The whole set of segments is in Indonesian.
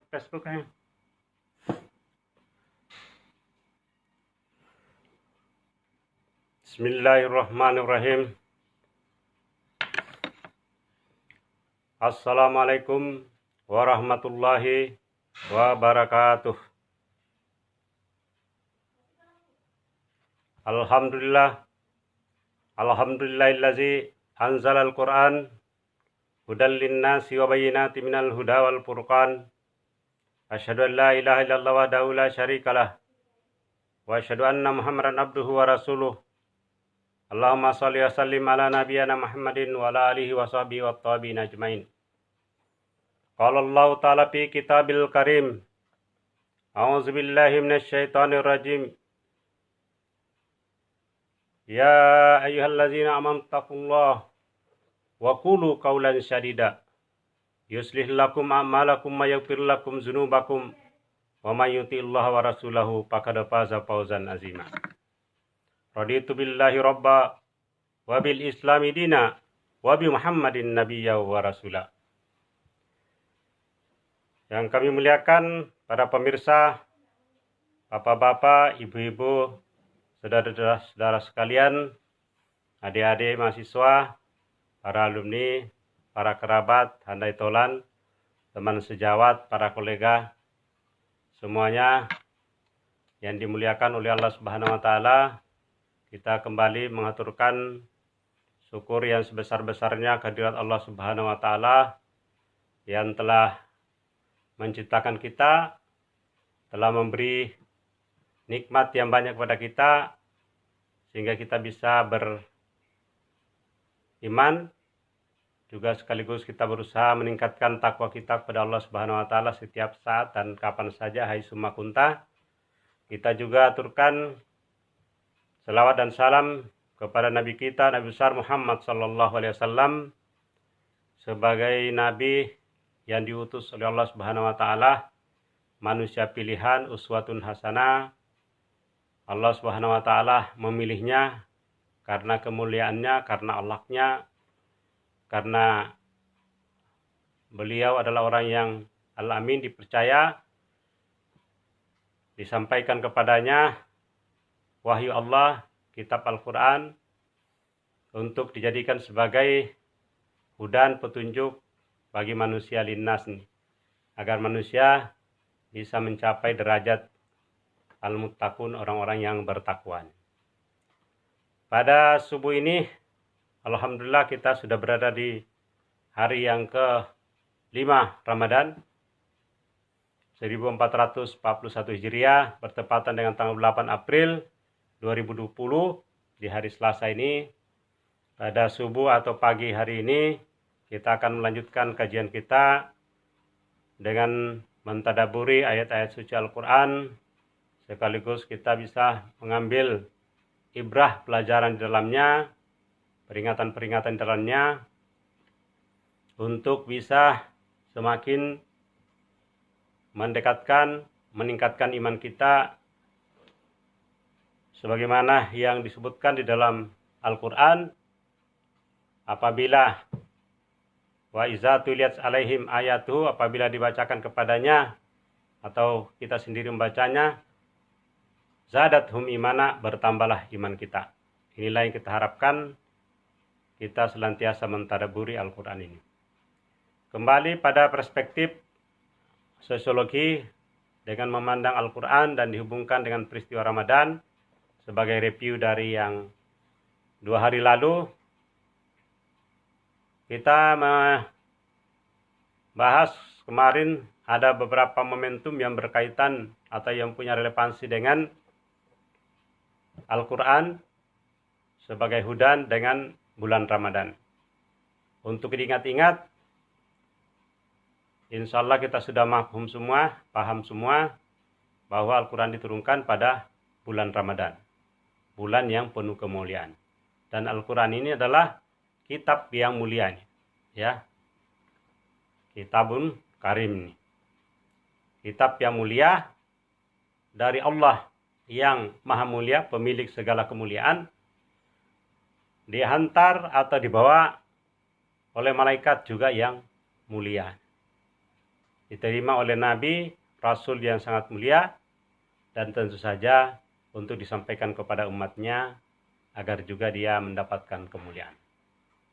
Facebook kayaknya. Bismillahirrahmanirrahim. Assalamualaikum warahmatullahi wabarakatuh. Alhamdulillahillazi anzalal Qur'an hudal linnasi wa bayyinatin minal huda wal furqan. Asyhadu an la ilaha illallah wahdahu la syarikalah wa asyhadu anna Muhammadan abduhu wa rasuluh. Allahumma shalli wa sallim ala nabiyyina Muhammadin wa ala alihi wa sahbihi wa tabi'in ajmain. Qala Allah ta'ala fi kitabil karim. A'udzu billahi minasyaitonir rajim. Ya ayyuhallazina amanu taqullaha wa qulu qawlan sadida. Yuslih lakum a'malakum wa yaghfir lakum dzunubakum wa may yuti'illaha wa rasulahu faqad faza fawzan azima. Raditu billahi rabba wa bil islami dina wa bi Muhammadin nabiyya wa rasula. Yang kami muliakan para pemirsa, bapak-bapak, ibu-ibu, saudara-saudara sekalian, adik-adik mahasiswa, para alumni, para kerabat, handai tolan, teman sejawat, para kolega, semuanya yang dimuliakan oleh Allah Subhanahu wa taala. Kita kembali mengaturkan syukur yang sebesar-besarnya kehadirat Allah Subhanahu wa taala yang telah menciptakan kita, telah memberi nikmat yang banyak kepada kita sehingga kita bisa beriman, juga sekaligus kita berusaha meningkatkan takwa kita kepada Allah Subhanahu wa taala setiap saat dan kapan saja hai summa kunta. Kita juga aturkan selawat dan salam kepada Nabi kita, Nabi besar Muhammad sallallahu alaihi wasallam sebagai nabi yang diutus oleh Allah Subhanahu wa taala, manusia pilihan, uswatun hasanah. Allah Subhanahu wa taala memilihnya karena kemuliaannya, karena akhlaknya, karena beliau adalah orang yang al-amin, dipercaya, disampaikan kepadanya wahyu Allah, kitab Al-Quran, untuk dijadikan sebagai hudan, petunjuk bagi manusia linnas nih, agar manusia bisa mencapai derajat al-muttaqun, orang-orang yang bertakwa. Pada subuh ini, alhamdulillah kita sudah berada di hari yang ke-5 Ramadan 1441 Hijriah, bertepatan dengan tanggal 8 April 2020. Di hari Selasa ini, pada subuh atau pagi hari ini, kita akan melanjutkan kajian kita dengan mentadaburi ayat-ayat suci Al-Quran, sekaligus kita bisa mengambil ibrah, pelajaran di dalamnya, peringatan-peringatan di dalamnya, untuk bisa semakin meningkatkan iman kita sebagaimana yang disebutkan di dalam Al-Quran. Apabila wa iza tuliyat alaihim ayatuhu, apabila dibacakan kepadanya atau kita sendiri membacanya, zadathum imana, bertambahlah iman kita. Inilah yang kita harapkan, kita senantiasa mentadabburi Al-Quran ini. Kembali pada perspektif sosiologi dengan memandang Al-Quran dan dihubungkan dengan peristiwa Ramadan, sebagai review dari yang 2 hari lalu, kita membahas kemarin ada beberapa momentum yang berkaitan atau yang punya relevansi dengan Al-Quran sebagai hudan dengan bulan Ramadan. Untuk diingat-ingat, insya Allah kita sudah paham semua bahwa Al-Quran diturunkan pada bulan Ramadan, bulan yang penuh kemuliaan. Dan Al-Quran ini adalah kitab yang mulia, ya, Kitabun Karim, kitab yang mulia dari Allah yang maha mulia, pemilik segala kemuliaan, dihantar atau dibawa oleh malaikat juga yang mulia. diterima oleh Nabi, Rasul yang sangat mulia, dan tentu saja untuk disampaikan kepada umatnya agar juga dia mendapatkan kemuliaan.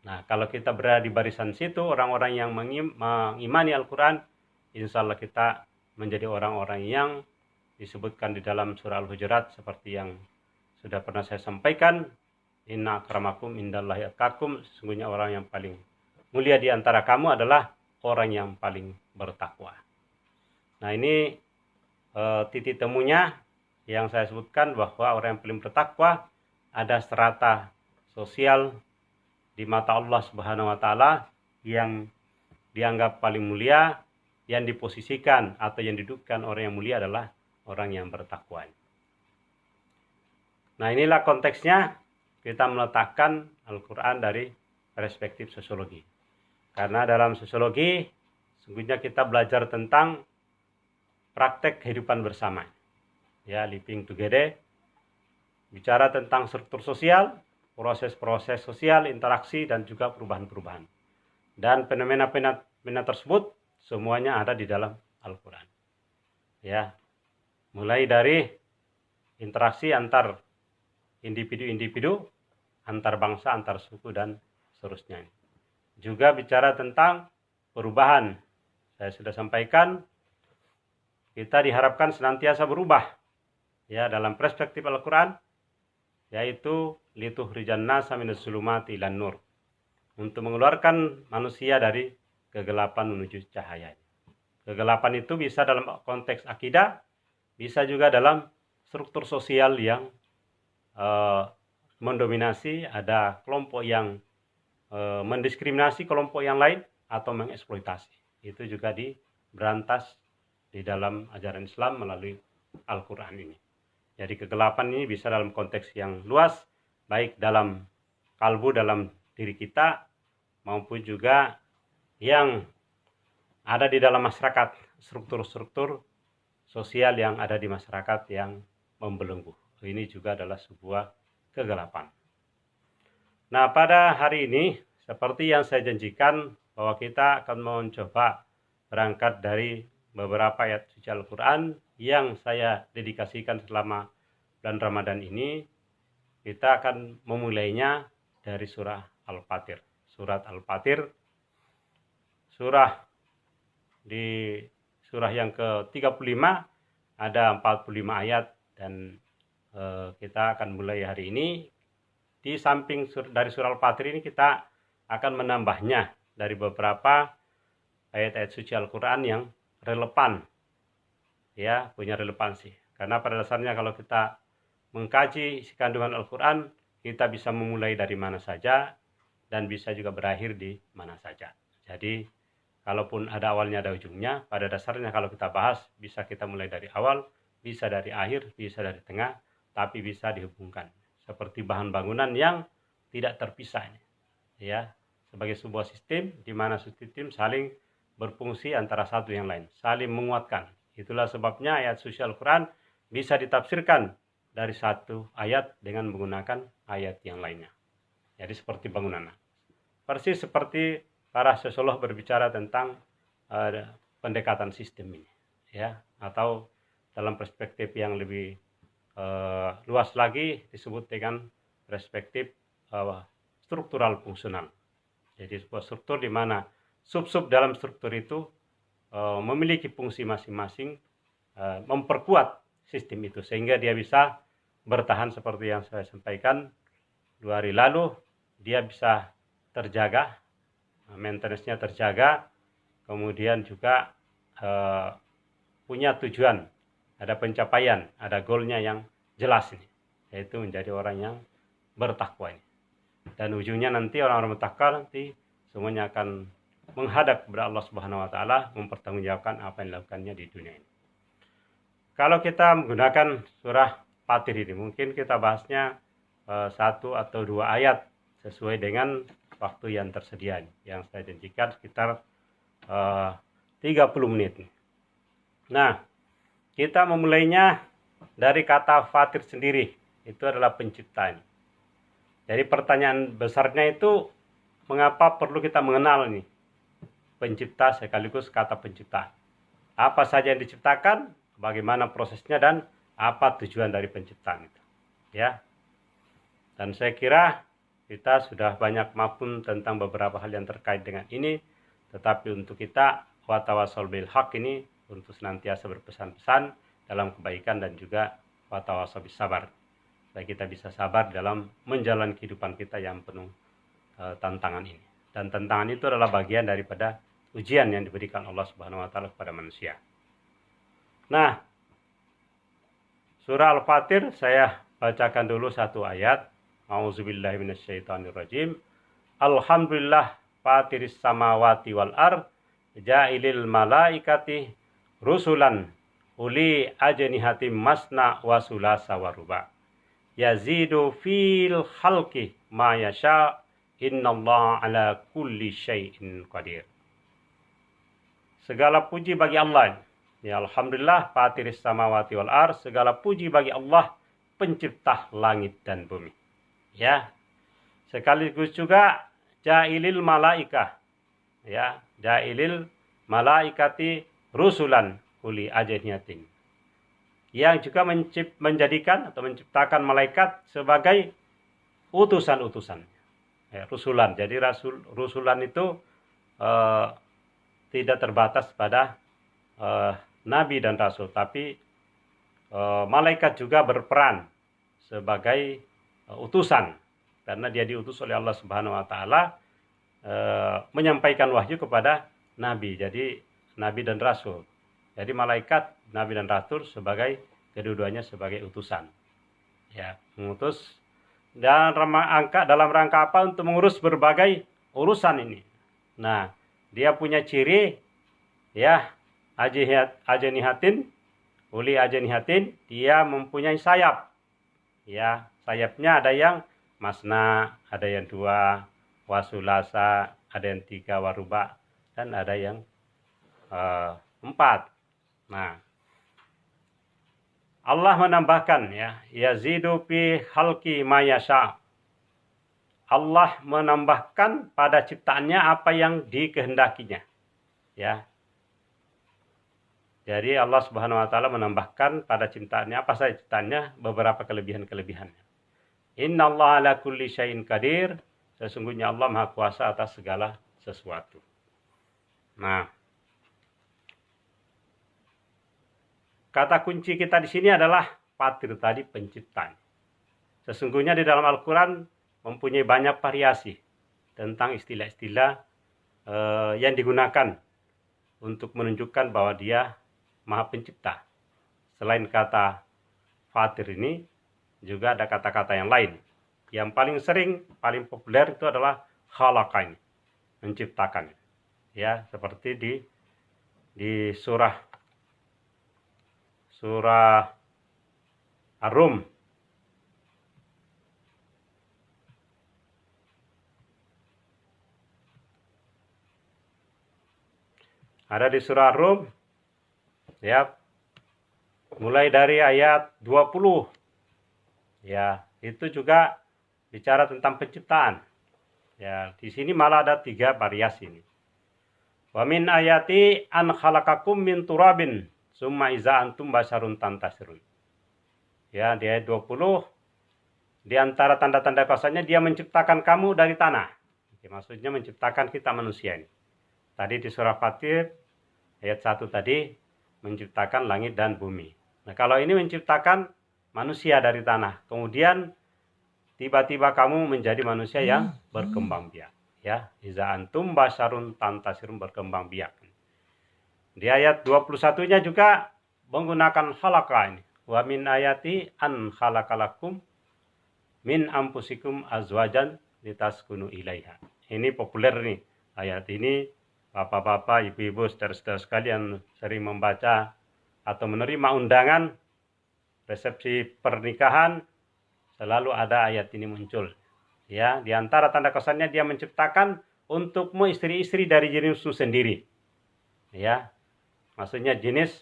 Nah, kalau kita berada di barisan situ, orang-orang yang mengimani Al-Quran, insya Allah kita menjadi orang-orang yang disebutkan di dalam surah Al-Hujurat seperti yang sudah pernah saya sampaikan, inna akramakum indallahi atqakum, sesungguhnya orang yang paling mulia di antara kamu adalah orang yang paling bertakwa. Nah, ini titik temunya yang saya sebutkan, bahwa orang yang paling bertakwa ada strata sosial di mata Allah Subhanahu wa taala yang dianggap paling mulia, yang diposisikan atau yang didudukkan orang yang mulia adalah orang yang bertakwa. Nah, inilah konteksnya kita meletakkan Al-Quran dari perspektif sosiologi. Karena dalam sosiologi, sesungguhnya kita belajar tentang praktek kehidupan bersama. Ya, living together. Bicara tentang struktur sosial, proses-proses sosial, interaksi, dan juga perubahan-perubahan. Dan fenomena-fenomena tersebut semuanya ada di dalam Al-Quran. Ya, mulai dari interaksi antar individu-individu, antar bangsa, antar suku, dan seterusnya. Juga bicara tentang perubahan. Saya sudah sampaikan, kita diharapkan senantiasa berubah. Ya, dalam perspektif Al-Quran, yaitu litukhrijan nasa minaz zulumati ilan nur, untuk mengeluarkan manusia dari kegelapan menuju cahaya. Kegelapan itu bisa dalam konteks akidah, bisa juga dalam struktur sosial yang mendominasi, ada kelompok yang mendiskriminasi kelompok yang lain atau mengeksploitasi. Itu juga diberantas di dalam ajaran Islam melalui Al-Quran ini. Jadi kegelapan ini bisa dalam konteks yang luas, baik dalam kalbu, dalam diri kita, maupun juga yang ada di dalam masyarakat, struktur-struktur sosial yang ada di masyarakat yang membelenggu. Ini juga adalah sebuah kegelapan. Nah, pada hari ini, seperti yang saya janjikan, bahwa kita akan mencoba berangkat dari beberapa ayat suci Al-Quran yang saya dedikasikan selama bulan Ramadan ini. Kita akan memulainya dari surah Al-Fatir. Surat Al-Fatir, surah yang ke-35, ada 45 ayat, dan kita akan mulai hari ini. Di samping dari surah Al-Fatir ini, kita akan menambahnya dari beberapa ayat-ayat suci Al-Quran yang relevan, ya, punya relevansi. Karena pada dasarnya kalau kita mengkaji isi kandungan Al-Quran, kita bisa memulai dari mana saja dan bisa juga berakhir di mana saja. Jadi kalaupun ada awalnya ada ujungnya, pada dasarnya kalau kita bahas, bisa kita mulai dari awal, bisa dari akhir, bisa dari tengah, tapi bisa dihubungkan seperti bahan bangunan yang tidak terpisah, ya, sebagai sebuah sistem di mana sistem saling berfungsi antara satu yang lain, saling menguatkan. Itulah sebabnya ayat suci Al-Quran bisa ditafsirkan dari satu ayat dengan menggunakan ayat yang lainnya. Jadi seperti bangunan. Persis seperti para sosiolog berbicara tentang pendekatan sistem ini, ya, atau dalam perspektif yang lebih luas lagi disebut dengan perspektif struktural fungsional. Jadi sebuah struktur di mana sub-sub dalam struktur itu memiliki fungsi masing-masing, memperkuat sistem itu sehingga dia bisa bertahan seperti yang saya sampaikan 2 hari lalu. Dia bisa terjaga, maintenance-nya terjaga, kemudian juga punya tujuan, ada pencapaian, ada goalnya yang jelas ini, yaitu menjadi orang yang bertakwa ini. Dan ujungnya nanti orang-orang bertakwa nanti semuanya akan menghadap kepada Allah Subhanahu wa taala, mempertanggungjawabkan apa yang dilakukannya di dunia ini. Kalau kita menggunakan surah Fatir ini, mungkin kita bahasnya 1 atau 2 ayat sesuai dengan waktu yang tersedia, yang saya janjikan sekitar 30 menit. Nah, kita memulainya dari kata Fatir sendiri, itu adalah penciptaan. Jadi pertanyaan besarnya itu, mengapa perlu kita mengenal nih pencipta sekaligus kata pencipta? apa saja yang diciptakan, bagaimana prosesnya, dan apa tujuan dari penciptaan itu. Ya. Dan saya kira kita sudah banyak maupun tentang beberapa hal yang terkait dengan ini, tetapi untuk kita watawasol bil haq ini untuk senantiasa berpesan-pesan dalam kebaikan dan juga watawasol bis sabar, supaya kita bisa sabar dalam menjalani kehidupan kita yang penuh tantangan ini. Dan tantangan itu adalah bagian daripada ujian yang diberikan Allah Subhanahu wa taala kepada manusia. Nah, surah Al-Fatir saya bacakan dulu satu ayat. A'udzubillahi minasyaitonirrajim. Alhamdulillah fatiris samawati wal ard ja'ilil malaikati rusulan uli ajnihatim masna wa sulasa wa ruba. Yazidu fil khalqi ma yasha innallaha ala kulli syai'in qadir. Segala puji bagi Allah. Ya, alhamdulillah fatiris samawati wal ard, segala puji bagi Allah pencipta langit dan bumi. Ya. Sekaligus juga ja'ilil malaikah. Ya, ja'ilil malaikati rusulan uli ajnihatin. Yang juga menjadikan atau menciptakan malaikat sebagai utusan-utusan. Ya, rusulan. Jadi rusulan itu tidak terbatas pada nabi dan rasul, tapi malaikat juga berperan sebagai utusan, karena dia diutus oleh Allah Subhanahu wa taala menyampaikan wahyu kepada nabi. Jadi nabi dan rasul. Jadi malaikat, nabi dan rasul sebagai kedua-duanya sebagai utusan. Ya, mengutus dan dalam rangka apa? Untuk mengurus berbagai urusan ini. Nah, dia punya ciri ya, ajnihatin, uli ajnihatin, dia mempunyai sayap. Ya, sayapnya ada yang masna, ada yang 2, wasulasa, ada yang 3, waruba, dan ada yang 4. Nah, Allah menambahkan ya, yazidu fi khalqi ma yasha. Allah menambahkan pada ciptaannya apa yang dikehendakinya. Ya. Jadi Allah Subhanahu wa taala menambahkan pada ciptaannya apa saja ciptaannya beberapa kelebihan-kelebihannya. Innallaha ala kulli syai'in qadir. Sesungguhnya Allah Maha Kuasa atas segala sesuatu. Nah, kata kunci kita di sini adalah fatir tadi, penciptaan. Sesungguhnya di dalam Al-Qur'an mempunyai banyak variasi tentang istilah-istilah yang digunakan untuk menunjukkan bahwa dia Maha Pencipta. Selain kata fatir ini, juga ada kata-kata yang lain. Yang paling sering, paling populer itu adalah khalaqain, menciptakan. Ya, seperti di surah Ar-Rum. Ada di surah Ar-Rum. Ya, mulai dari ayat 20. Ya, itu juga bicara tentang penciptaan. Ya, di sini malah ada 3 variasi ini. Wa min ayati an khalaqakum min turabin summa iza antum basharun tantasirun. Ya, di ayat 20 di antara tanda-tanda kuasanya dia menciptakan kamu dari tanah. Oke, maksudnya menciptakan kita manusia ini. Tadi di surah Fatir ayat 1 tadi menciptakan langit dan bumi. Nah, kalau ini menciptakan manusia dari tanah. Kemudian tiba-tiba kamu menjadi manusia yang berkembang biak. Ya, iza antum basyarun tantasirun, berkembang biak. Di ayat 21-nya juga menggunakan khalaqa ini. Wa min ayati an khalaqalakum min anfusikum azwajan litaskunu ilaiha. Ini populer nih ayat ini. Bapak-bapak, ibu-ibu, saudara-saudara sekalian sering membaca atau menerima undangan resepsi pernikahan, selalu ada ayat ini muncul. Ya, di antara tanda kesannya dia menciptakan untukmu istri-istri dari jenismu sendiri. Ya, maksudnya jenis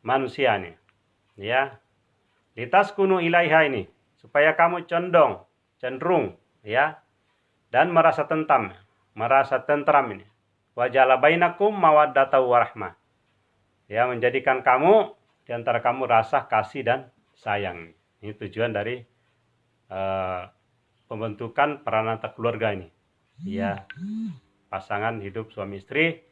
manusia nih. Ya, litaskunu ilaiha ini supaya kamu cenderung, ya, dan merasa tentram ini. Wa ja'ala bainakum mawaddatan wa rahmah. ya, menjadikan kamu di antara kamu rasa kasih dan sayang. Ini tujuan dari pembentukan peranata keluarga ini, ya, pasangan hidup suami istri.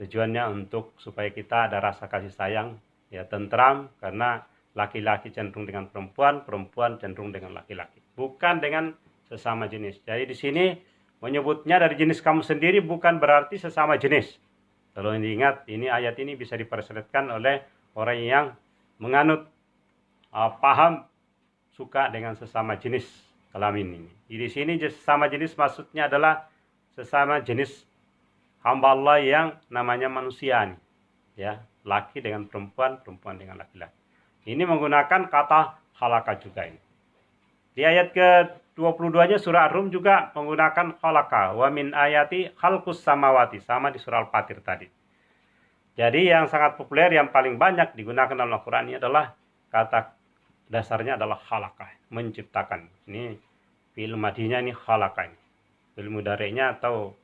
Tujuannya untuk supaya kita ada rasa kasih sayang, ya, tentram, karena laki-laki cenderung dengan perempuan, perempuan cenderung dengan laki-laki, bukan dengan sesama jenis. Jadi di sini menyebutnya dari jenis kamu sendiri bukan berarti sesama jenis. Kalau diingat, ini ayat ini bisa diperseletkan oleh orang yang menganut paham suka dengan sesama jenis kelamin ini. Di sini sesama jenis maksudnya adalah sesama jenis hamba Allah yang namanya manusia nih, ya, laki dengan perempuan, perempuan dengan laki-laki. Ini menggunakan kata khalaqa juga ini. Di ayat ke-22-nya surah Ar-Rum juga menggunakan khalaqa. Wa min ayati khalqus samawati, sama di surah Al-Fatir tadi. Jadi yang sangat populer, yang paling banyak digunakan dalam Al-Qur'an ini adalah kata dasarnya adalah khalaqa, menciptakan. Ini fi'il madinya ini khalaqa ini. Fi'il mudhari'nya atau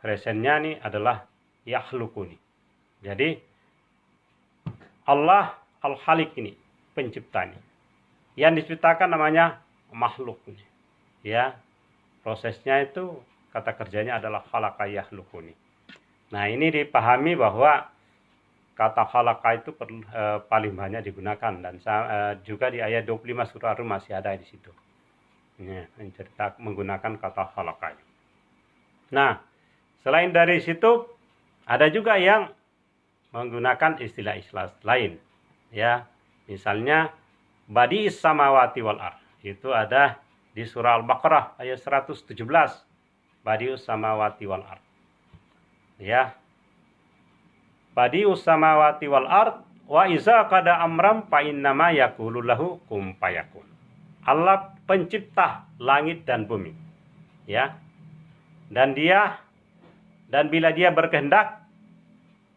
presentnya ini adalah yakhluqu nih. Jadi Allah Al-Khaliq ini penciptanya. Yang diciptakan namanya makhluk ini. Ya, prosesnya itu kata kerjanya adalah khalaqa yakhluqu nih. Nah, ini dipahami bahwa kata khalaqa itu paling banyak digunakan, dan juga di ayat 25 surah Ar-Rum masih ada di situ. Ya, mencerita menggunakan kata khalaqa. Nah, selain dari situ ada juga yang menggunakan istilah-istilah lain, ya. Misalnya badi'is samawati wal ard, itu ada di surah Al-Baqarah ayat 117. Badi'us samawati wal ard. Ya. Badi'us samawati wal ard wa iza qada amram fa innama yaqulu lahu kum fayakun. Allah pencipta langit dan bumi, ya, dan bila dia berkehendak,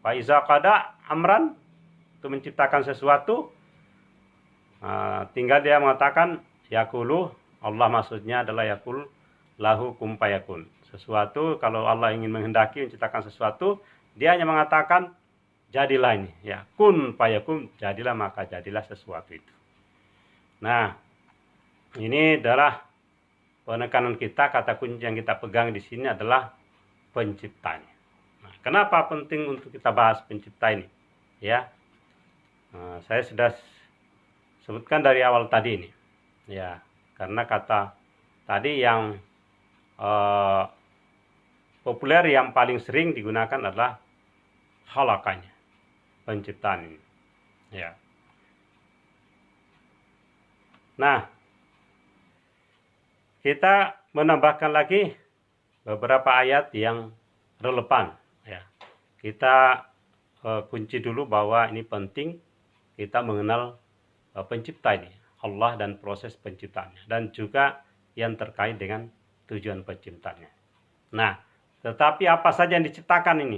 fa iza qada amran, itu menciptakan sesuatu, tinggal dia mengatakan yaqulu, Allah maksudnya adalah yaqul lahu kum fayakun. Sesuatu, kalau Allah ingin menghendaki menciptakan sesuatu, dia hanya mengatakan jadilah ini, ya, kun fayakun, jadilah, maka jadilah sesuatu itu. Nah, ini adalah penekanan kita, kata kunci yang kita pegang di sini adalah penciptanya. Nah, kenapa penting untuk kita bahas pencipta ini? Ya, saya sudah sebutkan dari awal tadi ini, ya, karena kata tadi yang populer, yang paling sering digunakan adalah khalaqanya, penciptaan ini, ya. Nah, kita menambahkan lagi beberapa ayat yang relevan, ya. Kita kunci dulu bahwa ini penting kita mengenal pencipta ini, Allah, dan proses penciptaannya, dan juga yang terkait dengan tujuan penciptanya. Nah, tetapi apa saja yang diciptakan ini?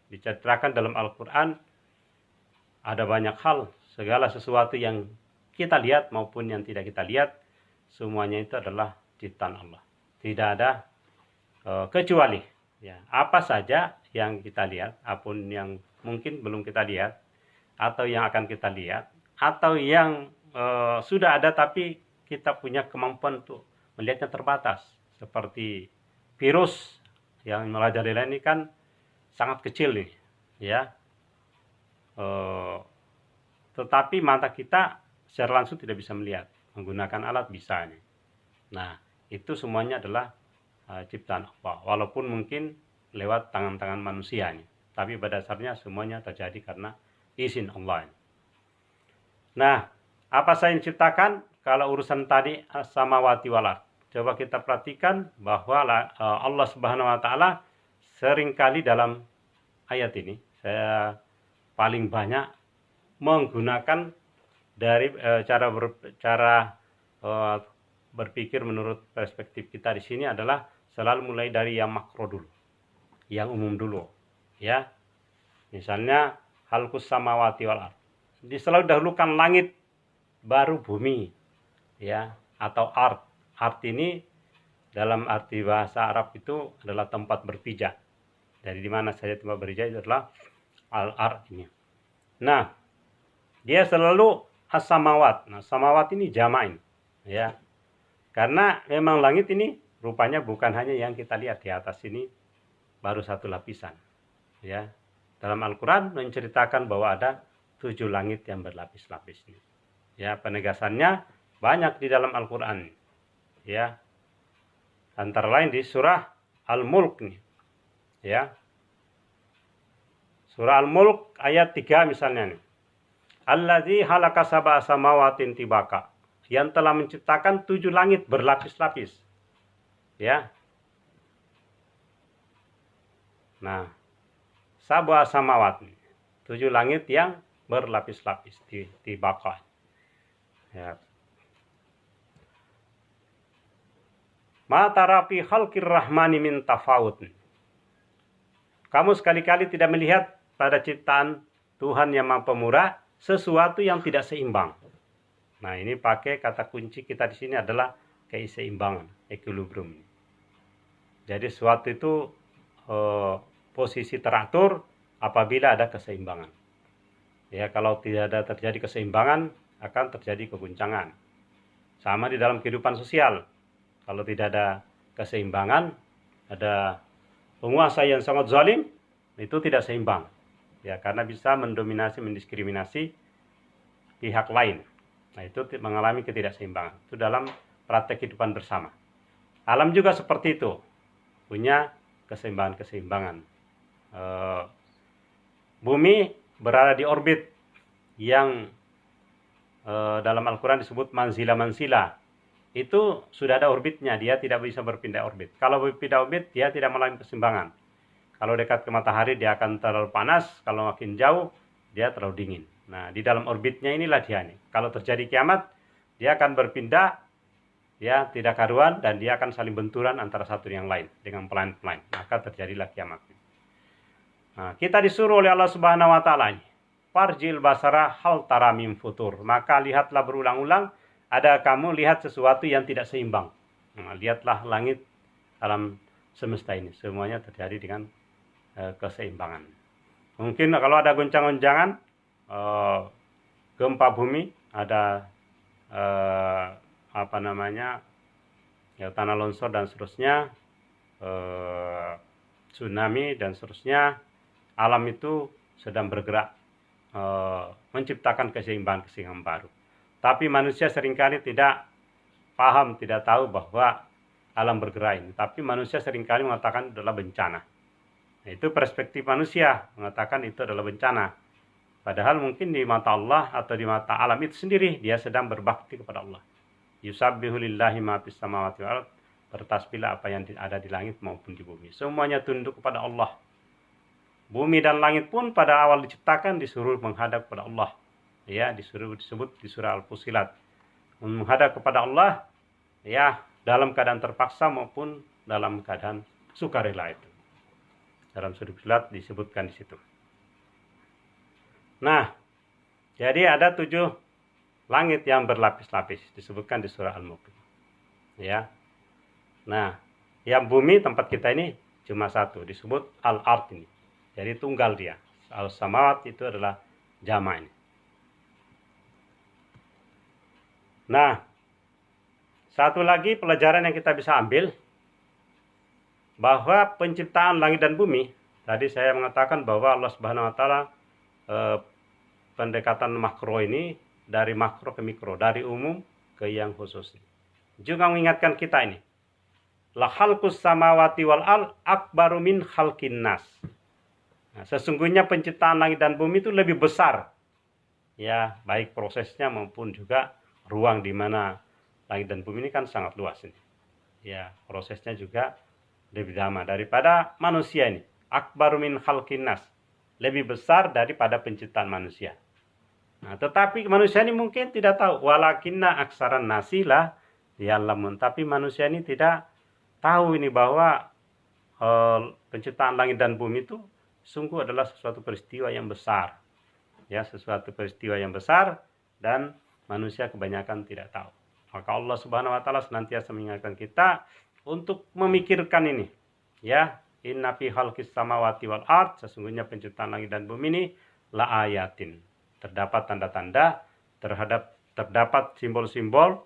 Diceritakan dalam Al-Quran ada banyak hal, segala sesuatu yang kita lihat maupun yang tidak kita lihat, semuanya itu adalah ciptaan Allah. Tidak ada kecuali, ya, apa saja yang kita lihat, apapun yang mungkin belum kita lihat, atau yang akan kita lihat, atau yang sudah ada tapi kita punya kemampuan untuk melihatnya terbatas, seperti virus yang merajalela ini kan sangat kecil nih, ya, tetapi mata kita secara langsung tidak bisa melihat, menggunakan alat bisa nih. Nah, itu semuanya adalah ciptaan Allah, walaupun mungkin lewat tangan-tangan manusia nih, tapi pada dasarnya semuanya terjadi karena izin Allah. Nah, apa saja yang diciptakan? Kalau urusan tadi samawati wal ard, coba kita perhatikan bahwa Allah Subhanahu wa taala seringkali dalam ayat ini, saya paling banyak menggunakan dari cara berpikir menurut perspektif kita di sini adalah selalu mulai dari yang makro dulu, yang umum dulu, ya. Misalnya khalqus samawati wal ard, selalu dahulukan langit baru bumi, ya, atau ard. Ard ini dalam arti bahasa Arab itu adalah tempat berpijak, Dari di mana saja tempat berdiri itu adalah al-ard ini. Nah, dia selalu as-samawat. Nah, samawat ini jamain, ya. Karena memang langit ini rupanya bukan hanya yang kita lihat di atas ini baru satu lapisan, ya. Dalam Al-Quran menceritakan bahwa ada 7 langit yang berlapis-lapis ini. Ya, penegasannya banyak di dalam Al-Quran, ya. Antara lain di surah Al-Mulk nih, ya. Surah Al-Mulk ayat 3 misalnya nih. Allazi halaka sab'a samawatin tibaka. Yang telah menciptakan 7 langit berlapis-lapis. Ya. Nah, sab'a samawat. 7 langit yang berlapis-lapis tibaka. Ya. Ma tara fi khalqir rahmani min tafawut. Kamu sekali-kali tidak melihat pada ciptaan Tuhan yang Maha Pemurah sesuatu yang tidak seimbang. Nah, ini pakai kata kunci kita di sini adalah keseimbangan, equilibrium. Jadi sesuatu itu posisi teratur apabila ada keseimbangan. Ya, kalau tidak ada terjadi keseimbangan akan terjadi keguncangan. Sama di dalam kehidupan sosial. Kalau tidak ada keseimbangan, ada penguasa yang sangat zalim, itu tidak seimbang. Ya, karena bisa mendominasi, mendiskriminasi pihak lain. Nah, itu mengalami ketidakseimbangan. Itu dalam praktek kehidupan bersama. Alam juga seperti itu, punya keseimbangan-keseimbangan. Bumi berada di orbit yang dalam Al-Quran disebut mansila-mansila. Itu sudah ada orbitnya, dia tidak bisa berpindah orbit. Kalau berpindah orbit, dia tidak mengalami keseimbangan. Kalau dekat ke matahari dia akan terlalu panas, kalau makin jauh dia terlalu dingin. Nah, di dalam orbitnya inilah dia nih. Kalau terjadi kiamat, dia akan berpindah, ya tidak karuan, dan dia akan saling benturan antara satu yang lain dengan planet-planet. Maka terjadilah kiamat. Nah, kita disuruh oleh Allah Subhanahu Wa Taala, farjil basara hal tara min futur. Maka lihatlah berulang-ulang, ada kamu lihat sesuatu yang tidak seimbang. Nah, lihatlah langit alam semesta ini, semuanya terjadi dengan keseimbangan. Mungkin kalau ada goncang-goncangan, gempa bumi, ada ya, tanah longsor dan seterusnya, tsunami dan seterusnya, alam itu sedang bergerak menciptakan keseimbangan baru. Tapi manusia seringkali tidak paham, tidak tahu bahwa alam bergerak ini. Tapi manusia seringkali mengatakan adalah bencana. Nah, itu perspektif manusia mengatakan itu adalah bencana. Padahal mungkin di mata Allah atau di mata alam itu sendiri dia sedang berbakti kepada Allah. Yusabbihu lillahi ma fis samawati wal ardh. Bertasbihlah apa yang ada di langit maupun di bumi. Semuanya tunduk kepada Allah. Bumi dan langit pun pada awal diciptakan disuruh menghadap kepada Allah. Ya, disebut di surah Al-Fussilat. Menghadap kepada Allah, ya, dalam keadaan terpaksa maupun dalam keadaan sukarela itu. Dalam surah Fussilat disebutkan di situ. Nah, jadi ada 7 langit yang berlapis-lapis disebutkan di surah Al-Mulk. Ya. Nah, yang bumi tempat kita ini cuma satu, disebut al-ard ini. Jadi tunggal dia. Al-samawat itu adalah jama' ini. Nah, satu lagi pelajaran yang kita bisa ambil bahwa penciptaan langit dan bumi, tadi saya mengatakan bahwa Allah Subhanahu Wa Taala pendekatan makro ini dari makro ke mikro, dari umum ke yang khusus. Juga mengingatkan kita ini, la khalqus samawati wal ard akbaru min khalqin nas. Nah, sesungguhnya penciptaan langit dan bumi itu lebih besar, ya, baik prosesnya maupun juga ruang di mana langit dan bumi ini kan sangat luas ini. Ya, prosesnya juga lebih lama daripada manusia ini. Akbaru min khalqin nas. Lebih besar daripada penciptaan manusia. Nah, tetapi manusia ini mungkin tidak tahu. Walakinna aksaran nasilah ya'lamun. Tapi manusia ini tidak tahu ini bahwa penciptaan langit dan bumi itu sungguh adalah sesuatu peristiwa yang besar. Ya, sesuatu peristiwa yang besar dan manusia kebanyakan tidak tahu. Maka Allah Subhanahu Wa Taala senantiasa mengingatkan kita untuk memikirkan ini, ya, Inna fi khalqis samawati wal ard, sesungguhnya penciptaan langit dan bumi ini la ayatin. Terdapat tanda-tanda, terdapat simbol-simbol,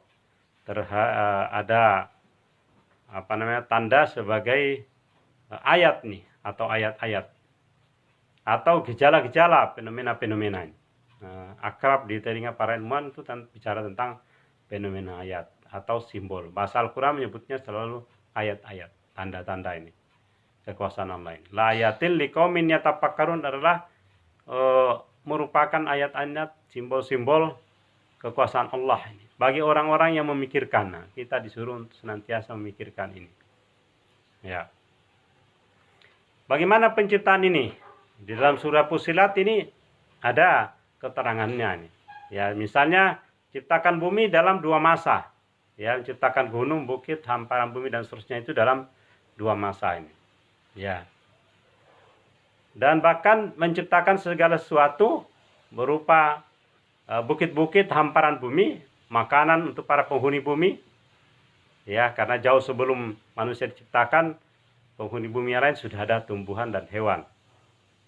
ada tanda sebagai ayat nih, atau ayat-ayat, atau gejala-gejala fenomena-fenomena ini. Akrab di telinga para ilmuwan itu bicara tentang fenomena ayat atau simbol. Bahasa Al-Quran menyebutnya selalu ayat-ayat, tanda-tanda ini kekuasaan Allah ini. La ayatil liqaumin yatafakkarun adalah merupakan ayat-ayat, simbol-simbol kekuasaan Allah ini bagi orang-orang yang memikirkan. Nah, kita disuruh untuk senantiasa memikirkan ini. Ya. Bagaimana penciptaan ini? Di dalam surah Fussilat ini ada keterangannya nih. Ya, misalnya ciptakan bumi dalam 2 masa. Ya, menciptakan gunung, bukit, hamparan bumi dan seterusnya itu dalam 2 masa ini. Ya. Dan bahkan menciptakan segala sesuatu berupa bukit-bukit, hamparan bumi, makanan untuk para penghuni bumi. Ya, karena jauh sebelum manusia diciptakan, penghuni bumi yang lain sudah ada tumbuhan dan hewan.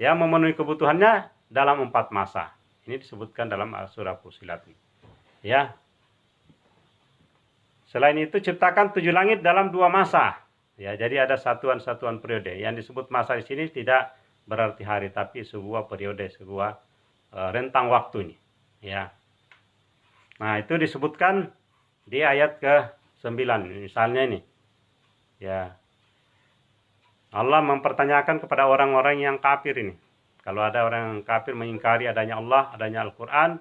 Ya, memenuhi kebutuhannya dalam 4 masa. Ini disebutkan dalam surah Fussilat. Ya. Selain itu ciptakan 7 langit dalam 2 masa. Ya, jadi ada satuan-satuan periode. Yang disebut masa di sini tidak berarti hari, tapi sebuah periode, sebuah rentang waktu ini. Ya. Nah, itu disebutkan di ayat ke-9 misalnya ini. Ya. Allah mempertanyakan kepada orang-orang yang kafir ini. Kalau ada orang yang kafir mengingkari adanya Allah, adanya Al-Qur'an,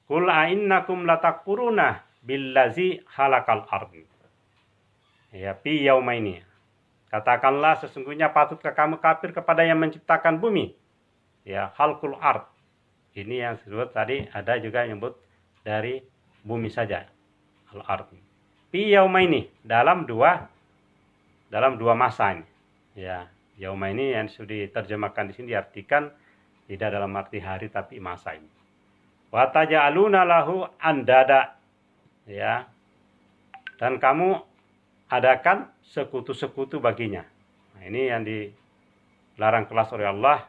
qul a'innakum latakfuruna billazi khalaqal ardh. Ya, fi yaumaini. Katakanlah sesungguhnya patutkah kamu kafir kepada yang menciptakan bumi? Ya, khalqul ard. Ini yang disebut tadi, ada juga yang menyebut dari bumi saja. Al-ard. Fi yaumaini, dalam dua masa ini. Ya, yaumaini yang sudah diterjemahkan di sini diartikan tidak dalam arti hari tapi masa ini. Wa taj'aluna lahu andada. Ya. Dan kamu adakan sekutu-sekutu baginya. Nah, ini yang dilarang keras oleh Allah.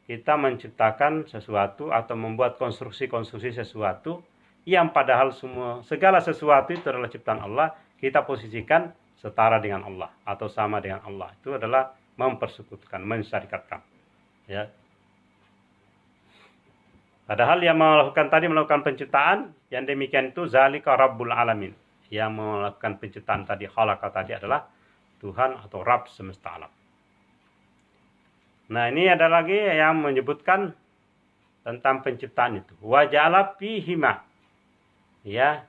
Kita menciptakan sesuatu atau membuat konstruksi-konstruksi sesuatu yang padahal segala sesuatu itu adalah ciptaan Allah, kita posisikan setara dengan Allah atau sama dengan Allah. Itu adalah mempersekutukan, mensyarikatkan. Ya. Padahal yang melakukan penciptaan, yang demikian itu zalika rabbul alamin. Yang melakukan penciptaan tadi, khalaqa tadi adalah Tuhan atau Rabb semesta alam. Nah, ini ada lagi yang menyebutkan tentang penciptaan itu. Wa ja'ala fihima. Ya.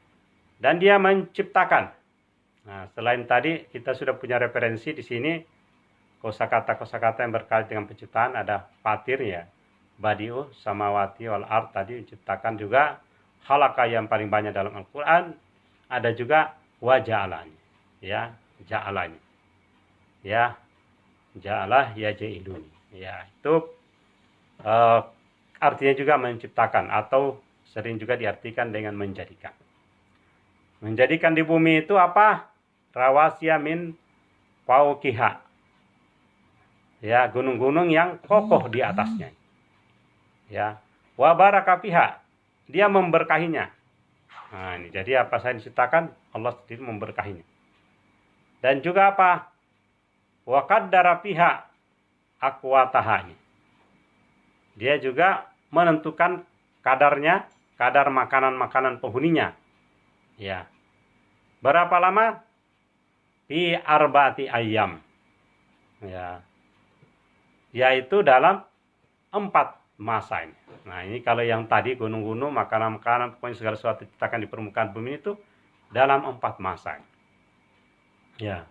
Dan dia menciptakan. Nah, selain tadi kita sudah punya referensi di sini kosakata yang berkait dengan penciptaan, ada fatir ya. Badi'u samawati wal ard tadi menciptakan juga, khalaqa yang paling banyak dalam Al-Qur'an. Ada juga wa ja'alani. Ya, ja'alani. Ya, ja'alah ya ja'iluni. Ya, itu artinya juga menciptakan atau sering juga diartikan dengan menjadikan. Menjadikan di bumi itu apa? Rawasiya min fauqiha. Ya, gunung-gunung yang kokoh di atasnya. Ya, wa baraka fiha. Dia memberkahinya. Nah, ini jadi apa saya diciptakan, Allah sendiri memberkahinya. Dan juga apa? Wa qaddara fiha aqwataha. Dia juga menentukan kadarnya, kadar makanan-makanan penghuninya. Ya. Berapa lama? Fi arba'ati ayyam. Ya. Yaitu dalam 4 masa ini. Nah, ini kalau yang tadi gunung-gunung, makanan-makanan, pokoknya segala sesuatu diciptakan di permukaan bumi itu dalam 4 masa. Ya.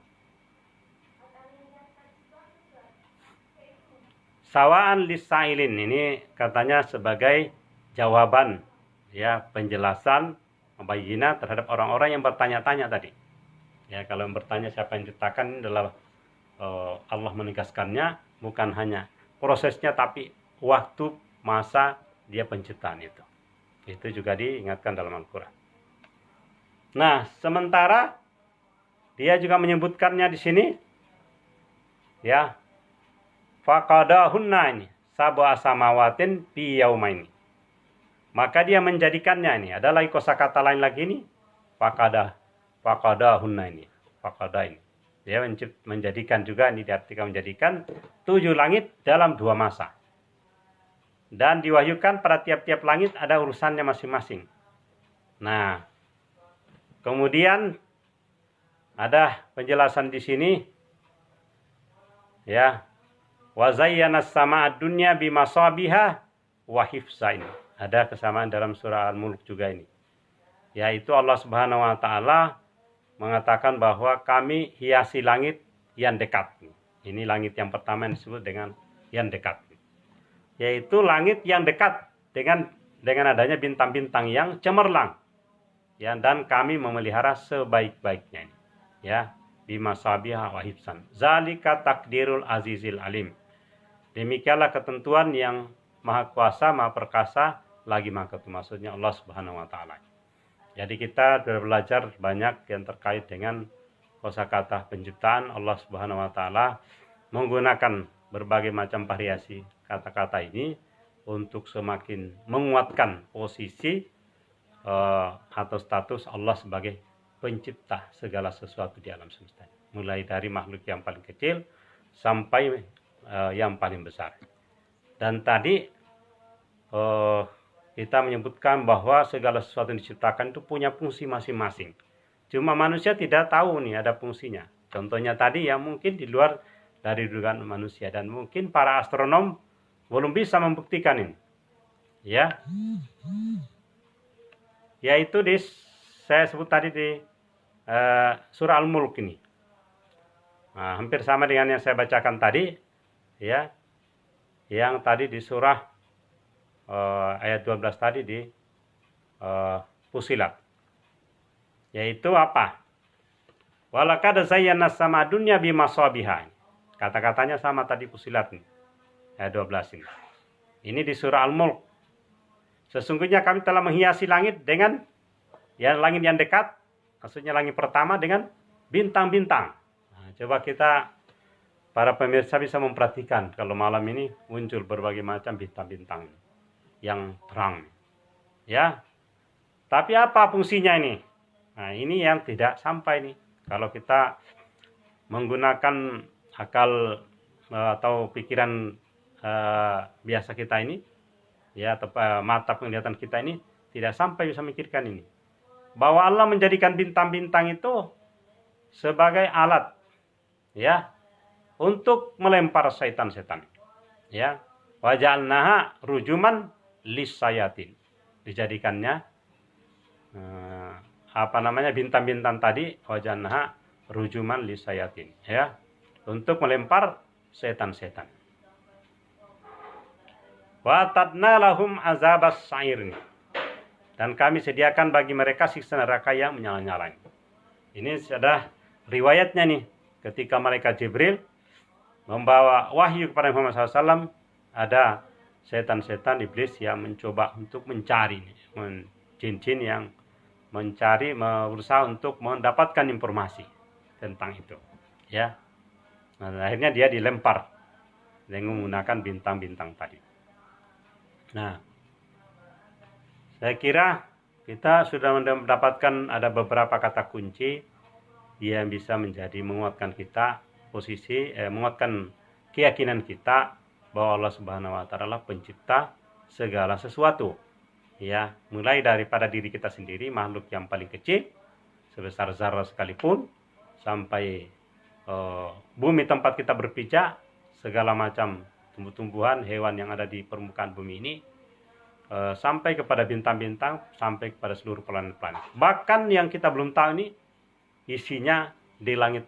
Sawa'an lisailin, ini katanya sebagai jawaban, ya, penjelasan, membayina terhadap orang-orang yang bertanya-tanya tadi. Ya, kalau yang bertanya siapa yang ciptakan, ini adalah Allah menegaskannya, bukan hanya prosesnya tapi waktu, masa dia penciptaan itu. Itu juga diingatkan dalam Al-Quran. Nah, sementara dia juga menyebutkannya di sini Ya, faqadahunna ini sab'a samawatin fi yaumaini. Maka dia menjadikannya ini. Ada lagi kosakata lain lagi ini. Faqadahunna ini. Faqadah ini. Dia menjadikan juga, ini diartikan menjadikan 7 langit dalam 2 masa. Dan diwahyukan pada tiap-tiap langit ada urusannya masing-masing. Nah, kemudian ada penjelasan di sini. Ya. Wa zayyana as-samaa'a dunya bimasabiha wa hifzain. Ada kesamaan dalam surah Al-Mulk juga ini. Yaitu Allah Subhanahu wa taala mengatakan bahwa kami hiasi langit yang dekat. Ini langit yang pertama yang disebut dengan yang dekat. Yaitu langit yang dekat dengan adanya bintang-bintang yang cemerlang. Ya, dan kami memelihara sebaik-baiknya. Ya, bimasabiha wa hifzan. Zalika takdirul azizil alim. Demikianlah ketentuan yang maha kuasa, maha perkasa, lagi maha ketua. Maksudnya Allah Subhanahu wa taala. Jadi kita sudah belajar banyak yang terkait dengan kosakata penciptaan. Allah Subhanahu wa taala menggunakan berbagai macam variasi kata-kata ini untuk semakin menguatkan posisi atau status Allah sebagai pencipta segala sesuatu di alam semesta. Mulai dari makhluk yang paling kecil sampai yang paling besar. Dan tadi kita menyebutkan bahwa segala sesuatu yang diciptakan itu punya fungsi masing-masing. Cuma manusia tidak tahu nih ada fungsinya. Contohnya tadi yang mungkin di luar dari dugaan manusia, dan mungkin para astronom belum bisa membuktikan ini. Ya. Yaitu saya sebut tadi di surah Al-Mulk ini. Nah, hampir sama dengan yang saya bacakan tadi. Ya, yang tadi di surah ayat 12 tadi di Fusilat. Yaitu apa? Walaqad zayyana as-samaa'a dunya bimasabiha. Kata-katanya sama tadi Fusilat nih. Ayat 12 ini. Ini di surah Al-Mulk. Sesungguhnya kami telah menghiasi langit dengan langit yang dekat, maksudnya langit pertama dengan bintang-bintang. Nah, coba kita para pemirsa bisa memperhatikan kalau malam ini muncul berbagai macam bintang-bintang yang terang. Ya. Tapi apa fungsinya ini? Nah, ini yang tidak sampai nih. Kalau kita menggunakan akal atau pikiran biasa kita ini, ya, atau mata penglihatan kita ini tidak sampai bisa memikirkan ini. Bahwa Allah menjadikan bintang-bintang itu sebagai alat, ya, untuk melempar setan-setan. Ya, waja'alnaha rujuman lisayatin. Dijadikannya bintang-bintang tadi waja'alnaha rujuman lisayatin, ya, untuk melempar setan-setan. Wa tadna lahum azabas sa'ir. Dan kami sediakan bagi mereka siksa neraka yang menyala-nyala. Ini sudah riwayatnya nih, ketika malaikat Jibril membawa wahyu kepada Muhammad SAW, ada setan-setan iblis yang mencoba untuk mencari, jin-jin yang mencari, berusaha untuk mendapatkan informasi tentang itu. Ya, nah, akhirnya dia dilempar dengan menggunakan bintang-bintang tadi. Nah, saya kira kita sudah mendapatkan ada beberapa kata kunci yang bisa menjadi menguatkan kita menguatkan keyakinan kita bahwa Allah Subhanahu wa taala pencipta segala sesuatu. Ya, mulai daripada diri kita sendiri, makhluk yang paling kecil sebesar zarah sekalipun, sampai bumi tempat kita berpijak, segala macam tumbuh-tumbuhan, hewan yang ada di permukaan bumi ini, sampai kepada bintang-bintang, sampai kepada seluruh planet-planet. Bahkan yang kita belum tahu ini isinya di langit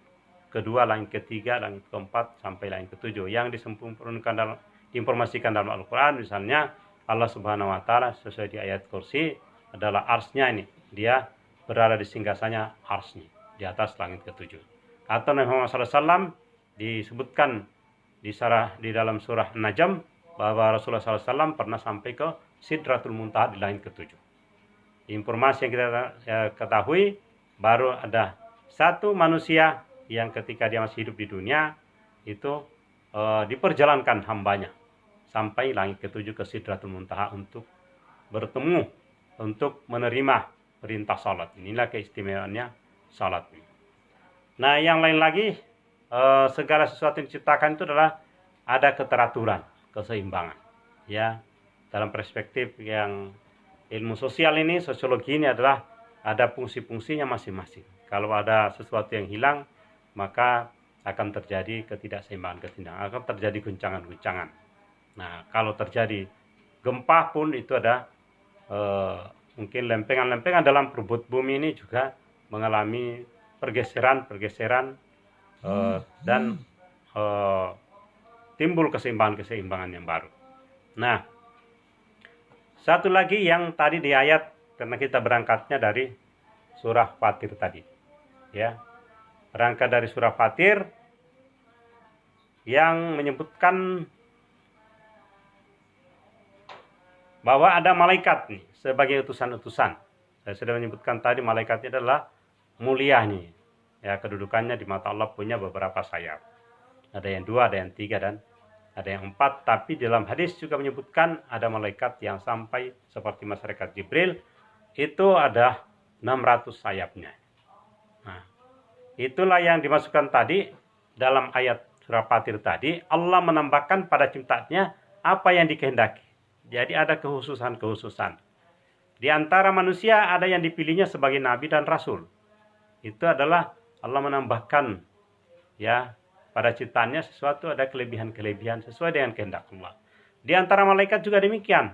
kedua, langit ketiga, langit keempat, sampai langit ketujuh, yang diinformasikan dalam Al-Quran. Misalnya Allah Subhanahu wa taala sesuai di ayat kursi adalah arsnya ini, dia berada di singgasanya arsnya di atas langit ketujuh. Atau Nabi Muhammad SAW disebutkan di dalam surah Najm bahwa Rasulullah SAW pernah sampai ke Sidratul Muntaha di langit ketujuh. Informasi yang kita ketahui, baru ada satu manusia yang ketika dia masih hidup di dunia itu diperjalankan hambanya sampai langit ketujuh ke Sidratul Muntaha untuk bertemu, untuk menerima perintah salat. Inilah keistimewaannya salat. Nah, yang lain lagi, segala sesuatu yang diciptakan itu adalah ada keteraturan, keseimbangan. Ya, dalam perspektif yang ilmu sosial ini, sosiologi ini adalah ada fungsi-fungsinya masing-masing. Kalau ada sesuatu yang hilang, maka akan terjadi ketidakseimbangan, akan terjadi guncangan-guncangan. Nah, kalau terjadi gempa pun itu ada mungkin lempengan-lempengan dalam perut bumi ini juga mengalami pergeseran-pergeseran dan timbul keseimbangan-keseimbangan yang baru. Nah, satu lagi yang tadi di ayat, karena kita berangkatnya dari surah Fatir tadi, ya, berangkat dari surah Fatir yang menyebutkan bahwa ada malaikat nih sebagai utusan-utusan. Saya sudah menyebutkan tadi malaikatnya adalah mulia nih, ya, kedudukannya di mata Allah punya beberapa sayap. Ada yang 2, ada yang 3, dan ada yang 4. Tapi dalam hadis juga menyebutkan ada malaikat yang sampai seperti malaikat Jibril itu ada 600 sayapnya. Nah, itulah yang dimasukkan tadi dalam ayat surah Fatir tadi. Allah menambahkan pada ciptaannya apa yang dikehendaki. Jadi ada kehususan-kehususan. Di antara manusia ada yang dipilihnya sebagai nabi dan rasul. Itu adalah Allah menambahkan, ya, pada ciptaannya sesuatu ada kelebihan-kelebihan sesuai dengan kehendak Allah. Di antara malaikat juga demikian.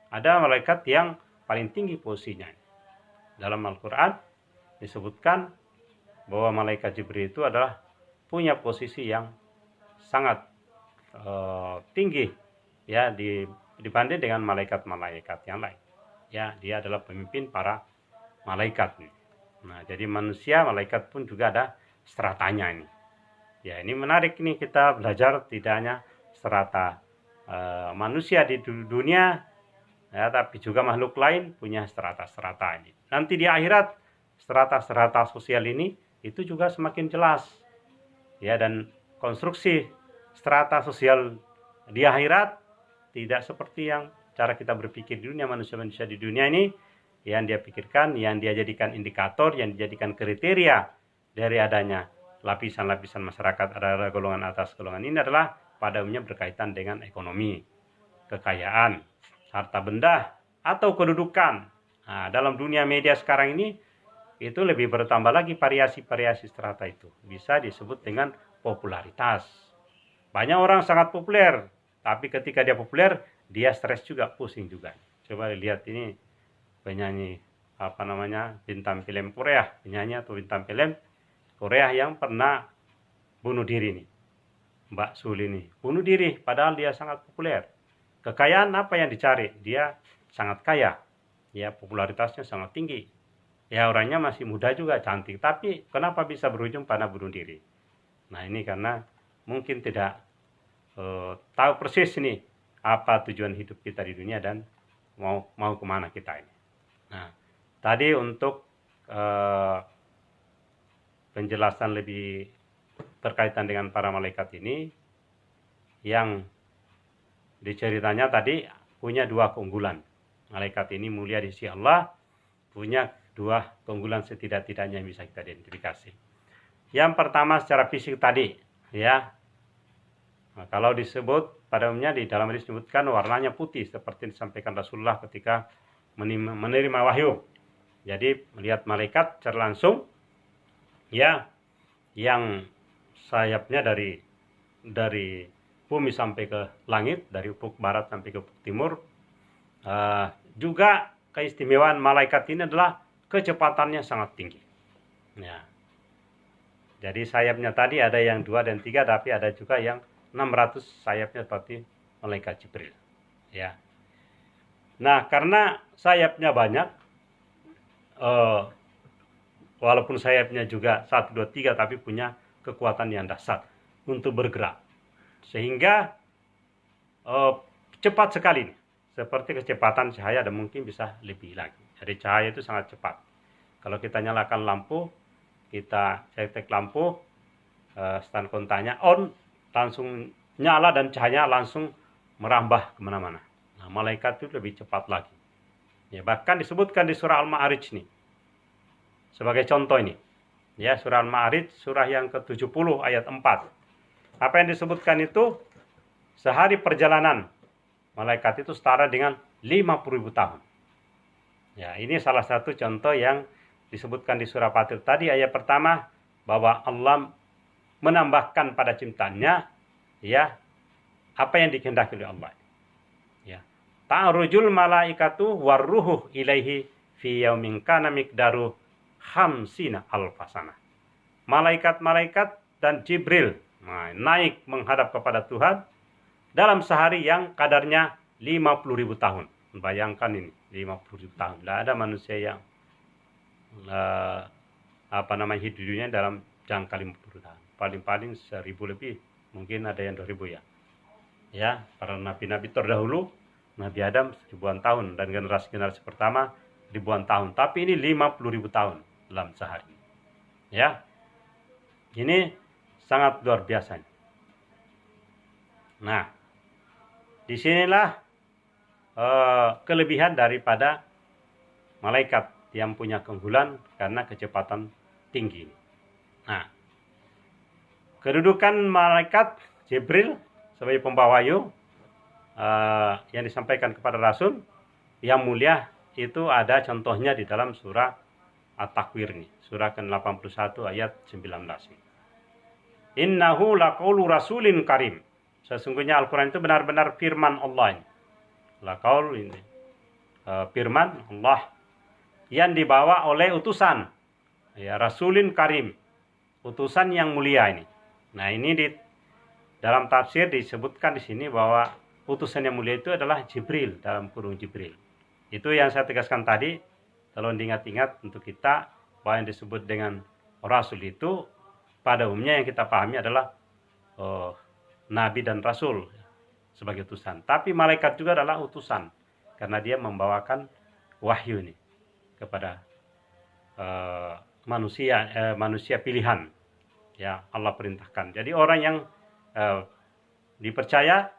Ada malaikat yang paling tinggi posisinya. Dalam Al-Quran disebutkan bahwa malaikat Jibril itu adalah punya posisi yang sangat tinggi, ya, dibanding dengan malaikat-malaikat yang lain. Ya, dia adalah pemimpin para malaikat. Nah, jadi manusia, malaikat pun juga ada stratanya ini. Ya, ini menarik nih kita belajar tidak hanya strata manusia di dunia, ya, tapi juga makhluk lain punya strata-strata ini. Nanti di akhirat strata-strata sosial ini itu juga semakin jelas. Ya, dan konstruksi strata sosial di akhirat tidak seperti yang cara kita berpikir di dunia. Manusia-manusia di dunia ini yang dia pikirkan, yang dia jadikan indikator, yang dijadikan kriteria dari adanya lapisan-lapisan masyarakat, ada golongan atas, golongan ini adalah pada umumnya berkaitan dengan ekonomi, kekayaan, harta benda, atau kedudukan. Nah, dalam dunia media sekarang ini itu lebih bertambah lagi variasi-variasi strata itu. Bisa disebut dengan popularitas. Banyak orang sangat populer, tapi ketika dia populer, dia stres juga, pusing juga. Coba lihat ini penyanyi bintang film Korea, penyanyi atau bintang film Korea yang pernah bunuh diri nih, Mbak Sul ini bunuh diri padahal dia sangat populer. Kekayaan apa yang dicari? Dia sangat kaya, ya, popularitasnya sangat tinggi, ya, orangnya masih muda juga, cantik, tapi kenapa bisa berujung pada bunuh diri? Nah, ini karena mungkin tidak tahu persis nih apa tujuan hidup kita di dunia dan mau kemana kita ini. Nah, tadi untuk penjelasan lebih berkaitan dengan para malaikat ini, yang diceritanya tadi punya 2 keunggulan. Malaikat ini mulia di sisi Allah, punya 2 keunggulan setidak-tidaknya yang bisa kita identifikasi. Yang pertama secara fisik tadi, ya. Nah, kalau disebut pada umumnya di dalam hadis disebutkan warnanya putih seperti disampaikan Rasulullah ketika menerima wahyu. Jadi melihat malaikat secara langsung, ya, yang sayapnya dari bumi sampai ke langit, dari ufuk barat sampai ke ufuk timur. Juga keistimewaan malaikat ini adalah kecepatannya sangat tinggi. Ya. Jadi sayapnya tadi ada yang 2 dan 3, tapi ada juga yang 600 sayapnya seperti malaikat Jibril. Ya. Nah, karena sayapnya banyak, walaupun sayapnya juga 1, 2, 3, tapi punya kekuatan yang dahsyat untuk bergerak. Sehingga cepat sekali, seperti kecepatan cahaya, dan mungkin bisa lebih lagi. Jadi cahaya itu sangat cepat. Kalau kita nyalakan lampu, kita cetek lampu, stand kontaknya on, langsung nyala dan cahaya langsung merambah kemana-mana. Nah, malaikat itu lebih cepat lagi. Ya, bahkan disebutkan di surah Al-Ma'arij nih. Sebagai contoh ini. Ya, surah Al-Ma'arij, surah yang ke-70 ayat 4. Apa yang disebutkan itu, sehari perjalanan malaikat itu setara dengan 50.000 tahun. Ya, ini salah satu contoh yang disebutkan di surah Fatir tadi ayat pertama, bahwa Allah menambahkan pada ciptaannya ya apa yang dikehendaki oleh Allah. Ya. Ta'rujul malaikatu warruhu ilaihi fi yaumin kana miqdaru khamsina alfasana. Malaikat-malaikat dan Jibril naik menghadap kepada Tuhan dalam sehari yang kadarnya 50.000 tahun. Bayangkan ini, 50.000 tahun. Tidak ada manusia yang hidup di dunia dalam jangka 50 tahun. Paling-paling 1000 lebih, mungkin ada yang 2000 ya. Ya, para nabi-nabi terdahulu, Nabi Adam ribuan tahun dan generasi pertama ribuan tahun. Tapi ini 50.000 tahun dalam sehari. Ya. Ini sangat luar biasa. Nah, disinilah kelebihan daripada malaikat yang punya keunggulan karena kecepatan tinggi. Nah, kedudukan malaikat Jibril sebagai pembawa wahyu yang disampaikan kepada Rasul yang mulia itu ada contohnya di dalam surah At-Takwir nih, surah ke-81 ayat 19. Innahu laqaulu rasulin karim. Sesungguhnya Al-Quran itu benar-benar firman Allah. Laqaul ini firman Allah yang dibawa oleh utusan, ya, rasulin karim, utusan yang mulia ini. Nah, ini di dalam tafsir disebutkan di sini bahwa utusan yang mulia itu adalah Jibril, dalam kurung Jibril. Itu yang saya tegaskan tadi. Kalau diingat-ingat untuk kita, bahwa yang disebut dengan Rasul itu pada umumnya yang kita pahami adalah Nabi dan Rasul sebagai utusan. Tapi malaikat juga adalah utusan, karena dia membawakan wahyu ini kepada manusia pilihan. Ya, Allah perintahkan. Jadi orang yang dipercaya,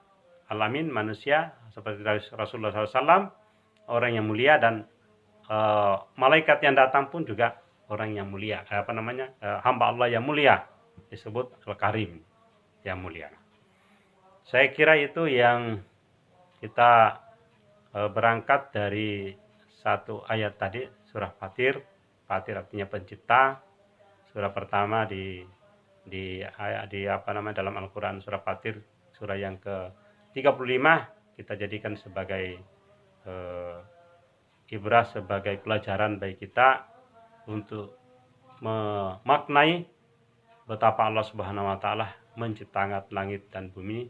alamin manusia seperti Rasulullah SAW, orang yang mulia, dan malaikat yang datang pun juga orang yang mulia. Hamba Allah yang mulia, disebut Al-Karim, yang mulia. Saya kira itu yang kita berangkat dari satu ayat tadi, surah Fatir. Fatir artinya pencipta. Surah pertama dalam Al-Quran, surah Fatir, surah yang ke-35, kita jadikan sebagai ibrah, sebagai pelajaran bagi kita untuk memaknai betapa Allah Subhanahu wa taala menciptakan langit dan bumi,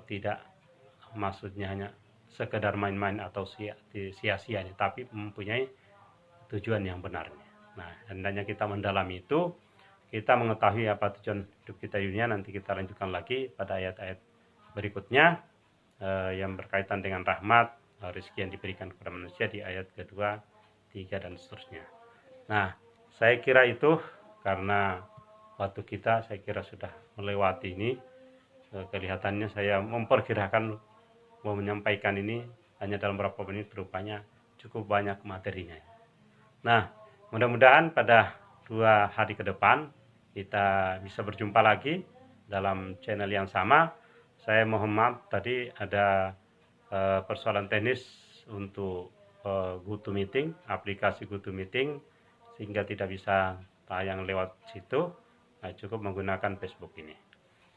tidak maksudnya hanya sekedar main-main atau sia-sia, tapi mempunyai tujuan yang benarnya. Nah, hendaknya kita mendalami itu, kita mengetahui apa tujuan hidup kita di dunia. Nanti kita lanjutkan lagi pada ayat-ayat berikutnya yang berkaitan dengan rahmat, rezeki yang diberikan kepada manusia di ayat kedua, 3, dan seterusnya. Nah, saya kira itu karena waktu kita saya kira sudah melewati ini. Kelihatannya saya memperkirakan mau menyampaikan ini hanya dalam beberapa menit, rupanya cukup banyak materinya. Nah, mudah-mudahan pada 2 hari ke depan kita bisa berjumpa lagi dalam channel yang sama. Saya mohon maaf tadi ada persoalan teknis untuk GoToMeeting, aplikasi GoToMeeting, sehingga tidak bisa tayang lewat situ. Nah, cukup menggunakan Facebook ini.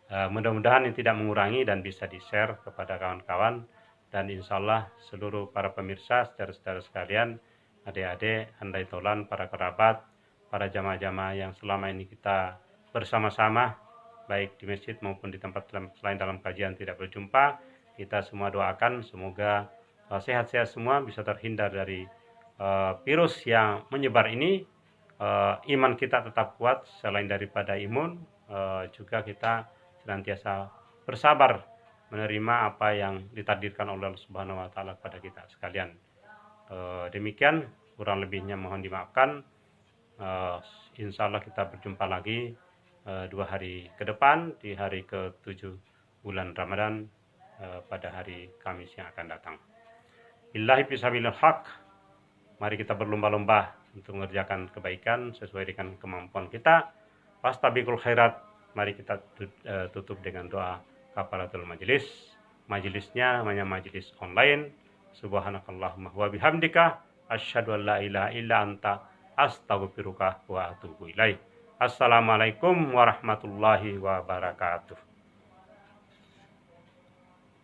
Mudah-mudahan ini tidak mengurangi dan bisa di-share kepada kawan-kawan, dan insya Allah seluruh para pemirsa, saudara-saudara sekalian, adik-adik, andai tolan, para kerabat, para jamaah-jamaah yang selama ini kita bersama-sama, baik di masjid maupun di tempat selain dalam kajian tidak berjumpa, kita semua doakan semoga sehat-sehat semua, bisa terhindar dari virus yang menyebar ini. Iman kita tetap kuat, selain daripada imun, juga kita senantiasa bersabar menerima apa yang ditakdirkan oleh Allah Subhanahu wa taala kepada kita sekalian. Demikian, kurang lebihnya mohon dimaafkan. Insya Allah kita berjumpa lagi 2 hari ke depan, di hari ke-7 bulan Ramadan, pada hari Kamis yang akan datang. Billahi fisabilil haq. Mari kita berlomba-lomba untuk mengerjakan kebaikan sesuai dengan kemampuan kita. Fastabiqul khairat. Mari kita tutup dengan doa kafaratul majelis. Majelisnya namanya majelis online. Subhanakallahumma wa bihamdika asyhadu an la ilaha illa anta astaghfiruka wa atubu ilaik. Assalamualaikum warahmatullahi wabarakatuh.